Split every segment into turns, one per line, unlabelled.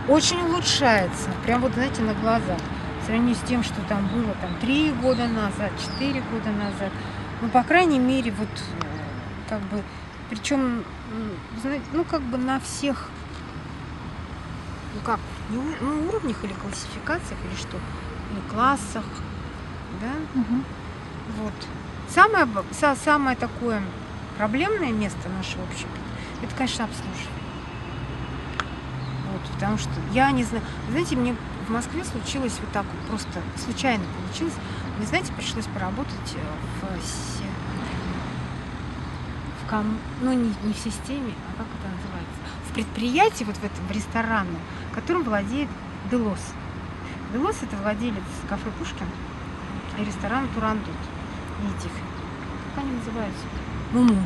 очень улучшается. Прям вот, знаете, на глазах. В сравнении с тем, что там было там 3 года назад, 4 года назад. Ну, по крайней мере, вот как бы, причем, ну, как бы на всех, ну, как, ну, уровнях или классификациях, или что, или классах, да,
Мгм.
вот. Самое такое проблемное место нашего общепита, это, конечно, обслуживание. Вот, потому что я не знаю, знаете, мне в Москве случилось вот так вот, просто случайно получилось. Мне, знаете, пришлось поработать ну, не в системе, а как это называется? В предприятии, вот в этом, в ресторанном, которым владеет Делос. Делос — это владелец кафе Пушкин и ресторана Турандот. Видите их? Как они называются? Муму.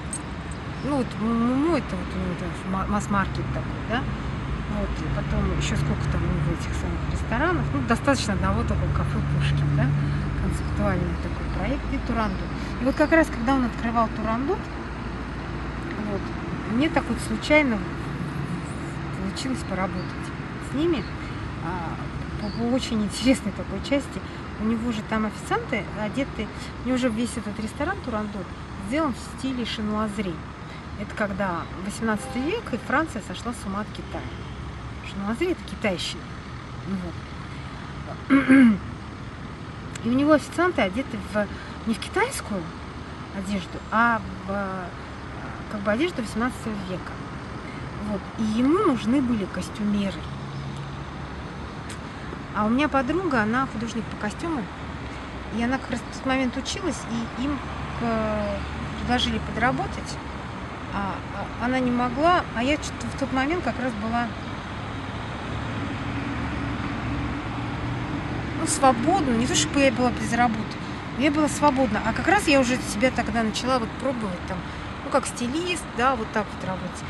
Ну вот Муму — это вот у него там масс-маркет такой, да? Вот, и потом еще сколько там у него этих самых ресторанов. Ну, достаточно одного такого кафе Пушкин, да? Концептуальный такой проект, и Турандот. И вот как раз, когда он открывал Турандот, вот, мне так вот случайно получилось поработать с ними по очень интересной такой части. У него же там официанты одеты, у него же весь этот ресторан Турандот сделан в стиле шинуазри. Это когда 18 век, и Франция сошла с ума от Китая. Шинуазри — это китайщина. Вот. И у него официанты одеты не в китайскую одежду, а в как бы одежду 18 века. Вот. И ему нужны были костюмеры. А у меня подруга, она художник по костюмам, и она как раз в тот момент училась, и им предложили подработать, она не могла, а я что-то в тот момент как раз была, ну, свободна, не то чтобы я была без работы, но я была свободна, а как раз я уже себя тогда начала вот пробовать там, ну, как стилист, да, вот так вот работать.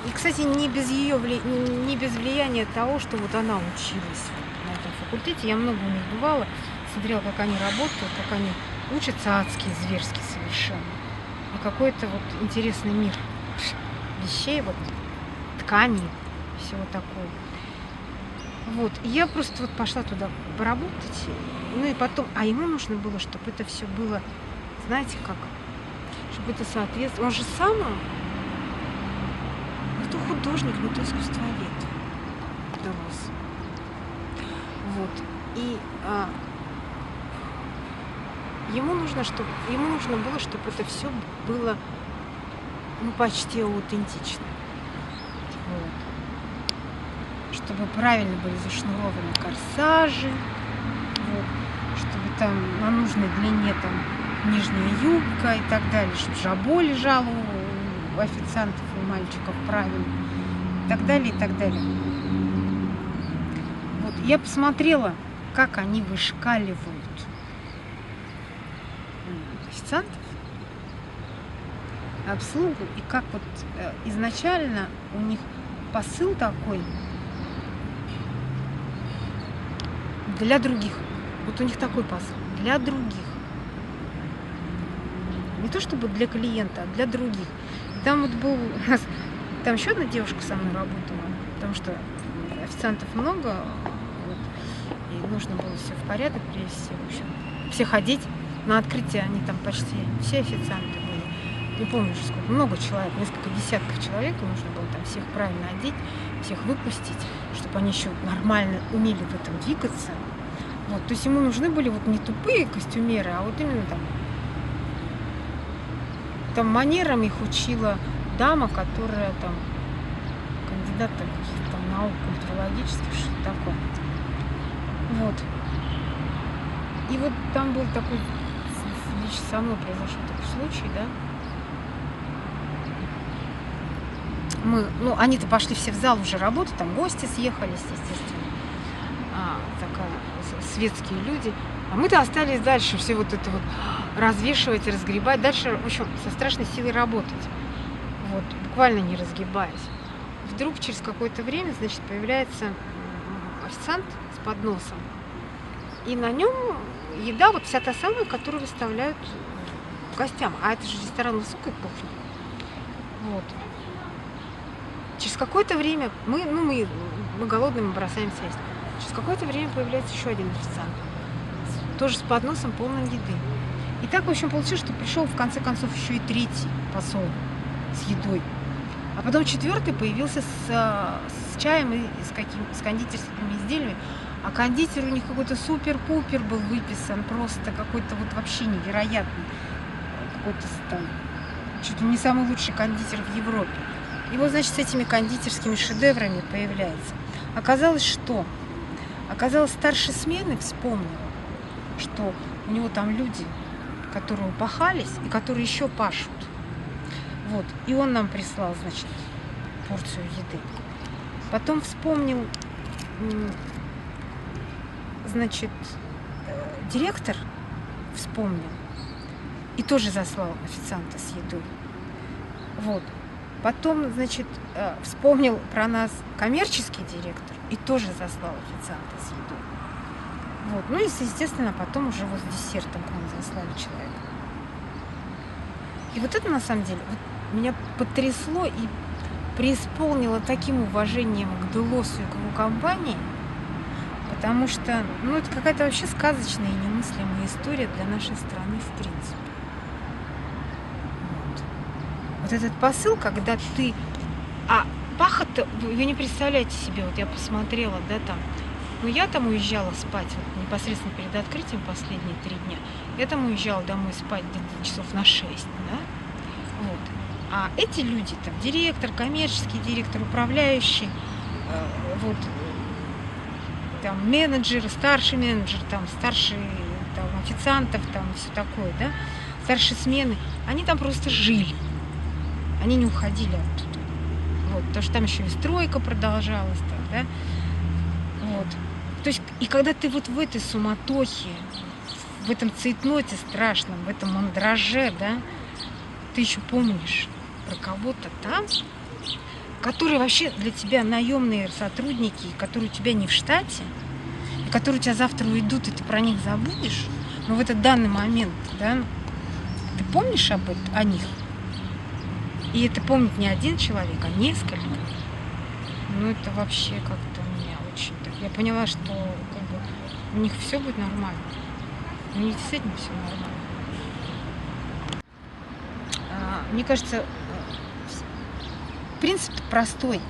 И, кстати, не без влияния того, что вот она училась на этом факультете. Я много у них бывала, смотрела, как они работают, как они учатся адски, зверски совершенно. И какой-то вот интересный мир вещей, вот тканей, всего такого. Вот. И я просто вот пошла туда поработать. Ну и потом, а ему нужно было, чтобы это все было, знаете как, чтобы это соответствовало. Он же сам, то художник, но то искусствовед. Делос. Вот. И ему нужно было, чтобы это все было, ну, почти аутентично. Вот. Чтобы правильно были зашнурованы корсажи, вот. Чтобы там на нужной длине там нижняя юбка и так далее, чтобы жабо лежало у официантов и у мальчиков правильно, и так далее, и так далее. Вот. Я посмотрела, как они вышкаливают официантов, обслугу, и как вот изначально у них посыл такой для других. Вот у них такой посыл для других. Не то чтобы для клиента, а для других. И там вот был у нас, там еще одна девушка со мной работала, потому что официантов много, вот, и нужно было все в порядок привести, в общем, всех одеть. На открытие они там почти все официанты были. Не помню уже сколько, много человек, несколько десятков человек, и нужно было там всех правильно одеть, всех выпустить, чтобы они еще нормально умели в этом двигаться. Вот, то есть ему нужны были вот не тупые костюмеры, а вот именно там манерам их учила дама, которая там кандидат каких-то там наук культурологических, что-то такое. Вот. И вот там был такой, лично со мной произошел такой случай, да. Они-то пошли все в зал уже работать, там гости съехались, естественно. Такая, светские люди. А мы-то остались дальше все вот это вот развешивать, разгребать. Дальше, в общем, со страшной силой работать. Вот, буквально не разгибаясь. Вдруг через какое-то время, значит, появляется официант с подносом. И на нем еда вот вся та самая, которую выставляют гостям. А это же ресторан высокой кухни. Вот. Через какое-то время мы мы голодные, мы бросаемся есть. Через какое-то время появляется еще один официант, тоже с подносом полным еды. И так, в общем, получилось, что пришел в конце концов еще и третий посол с едой. А потом четвертый появился с чаем и с кондитерскими изделиями. А кондитер у них какой-то супер-пупер был выписан, просто какой-то вот вообще невероятный. Какой-то там, чуть ли не самый лучший кондитер в Европе. И вот, значит, с этими кондитерскими шедеврами появляется. Оказалось, что? Оказалось, старшей смены вспомнил, что у него там люди, которые упахались и которые еще пашут. Вот. И он нам прислал, значит, порцию еды. Потом вспомнил, значит, директор вспомнил и тоже заслал официанта с едой. Вот. Потом, значит, вспомнил про нас коммерческий директор и тоже заслал официанта с едой. Вот. Ну и, естественно, потом уже вот с десертом к нам заслали человека. И вот это, на самом деле, вот меня потрясло и преисполнило таким уважением к Делосу и к его компании, потому что, ну, это какая-то вообще сказочная и немыслимая история для нашей страны в принципе. Вот этот посыл, когда ты... А пахота, вы не представляете себе, вот я посмотрела, да, там, ну, я там уезжала спать, вот, непосредственно перед открытием последние 3 дня, я там уезжала домой спать где-то часов на 6, да, вот. А эти люди, там, директор, коммерческий директор, управляющий, вот, там, менеджеры, старший менеджер, там, старший, там, официантов, там, все такое, да, старшие смены, они там просто жили. Они не уходили оттуда. Вот, потому что там еще и стройка продолжалась, там, да. Вот. То есть, и когда ты вот в этой суматохе, в этом цейтноте страшном, в этом мандраже, да, ты еще помнишь про кого-то там, которые вообще для тебя наемные сотрудники, которые у тебя не в штате, и которые у тебя завтра уйдут, и ты про них забудешь, но в этот данный момент, да, ты помнишь о них? И это помнит не один человек, а несколько. Ну, это вообще как-то у меня очень так. Я поняла, что как бы, у них все будет нормально. У них с этим все нормально. Мне кажется, принцип простой.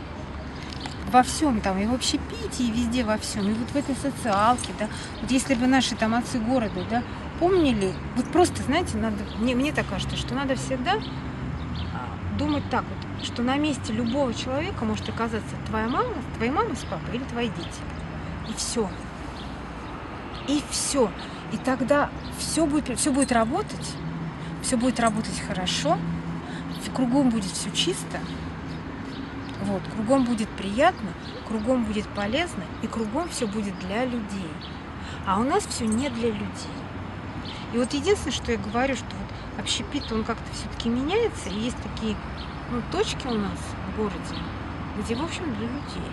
Во всем там, и в общепитии, и везде во всем. И вот в этой социалке, да. Вот если бы наши там отцы города, да, помнили, вот просто, знаете, надо, мне так кажется, что надо всегда думать так вот, что на месте любого человека может оказаться твоя мама с папой или твои дети. И все. И все. И тогда все будет работать хорошо, кругом будет все чисто, вот, кругом будет приятно, кругом будет полезно, и кругом все будет для людей. А у нас все не для людей. И вот единственное, что я говорю, что вот общепит, он как-то все-таки меняется, и есть такие, ну, точки у нас в городе, где, в общем, для людей.